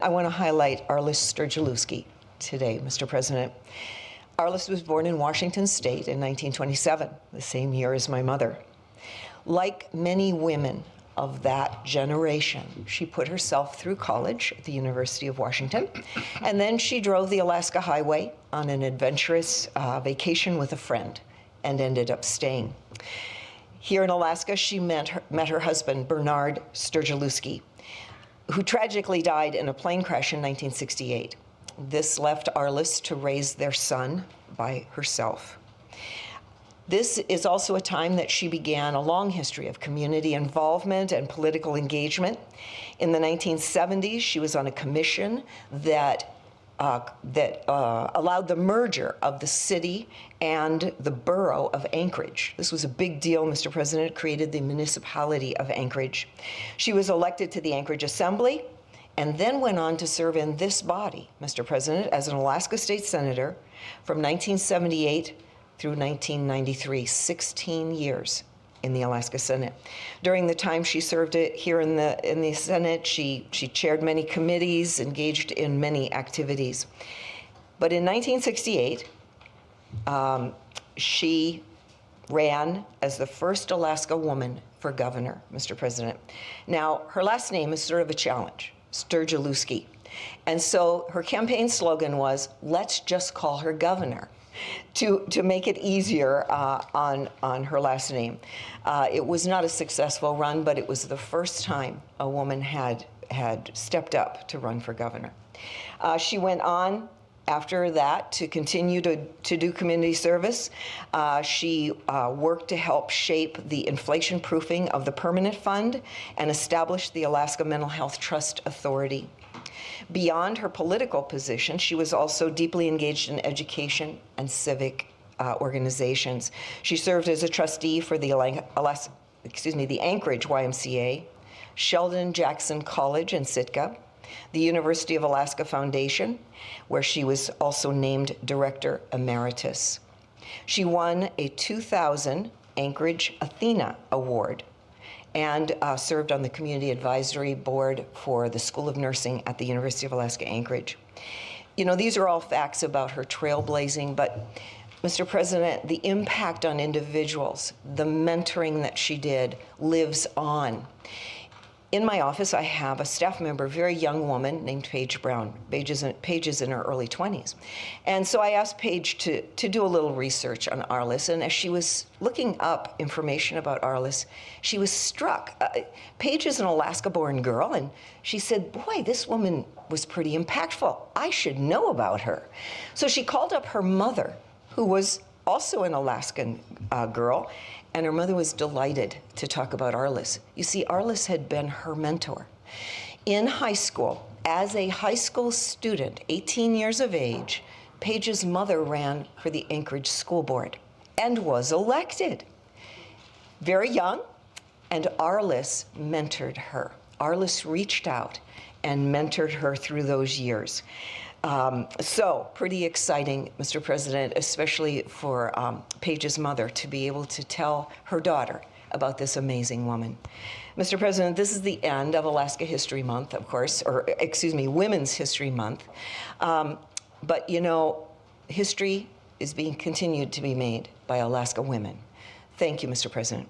I want to highlight Arlis Sturgielewski today, Mr. President. Arlis was born in Washington State in 1927, the same year as my mother. Like many women of that generation, she put herself through college at the University of Washington, and then she drove the Alaska Highway on an adventurous vacation with a friend and ended up staying. Here in Alaska, she met her husband, Bernard Sturgielewski, who tragically died in a plane crash in 1968. This left Arlis to raise their son by herself. This is also a time that she began a long history of community involvement and political engagement. In the 1970s, she was on a commission that allowed the merger of the city and the borough of Anchorage. This was a big deal, Mr. President. It created the municipality of Anchorage. She was elected to the Anchorage Assembly and then went on to serve in this body, Mr. President, as an Alaska State Senator from 1978 through 1993, 16 years in the Alaska Senate. During the time she served here in the Senate, she chaired many committees, engaged in many activities. But in 1968, she ran as the first Alaska woman for governor, Mr. President. Now, her last name is sort of a challenge, Sturgielewski. And so her campaign slogan was, "Let's just call her governor," to make it easier on her last name. It was not a successful run, but it was the first time a woman had stepped up to run for governor. She went on after that to continue to do community service. She worked to help shape the inflation proofing of the permanent fund and establish the Alaska Mental Health Trust Authority. Beyond her political position, she was also deeply engaged in education and civic organizations. She served as a trustee for the Anchorage YMCA, Sheldon Jackson College in Sitka, the University of Alaska Foundation, where she was also named Director Emeritus. She won a 2000 Anchorage Athena Award and served on the Community Advisory Board for the School of Nursing at the University of Alaska Anchorage. You know, these are all facts about her trailblazing, but Mr. President, the impact on individuals, the mentoring that she did, lives on. In my office, I have a staff member, a very young woman named Paige Brown. Paige is in her early 20s. And so I asked Paige to do a little research on Arlis, and as she was looking up information about Arlis, she was struck. Paige is an Alaska-born girl, and she said, "Boy, this woman was pretty impactful. I should know about her." So she called up her mother, who was also an Alaskan girl, and her mother was delighted to talk about Arlis. You see, Arlis had been her mentor. In high school, as a high school student, 18 years of age, Paige's mother ran for the Anchorage School Board and was elected. Very young, and Arlis mentored her. Arlis reached out and mentored her through those years. So pretty exciting, Mr. President, especially for Paige's mother to be able to tell her daughter about this amazing woman. Mr. President, this is the end of Alaska History Month, of course, or excuse me, Women's History Month. But you know, history is being continued to be made by Alaska women. Thank you, Mr. President.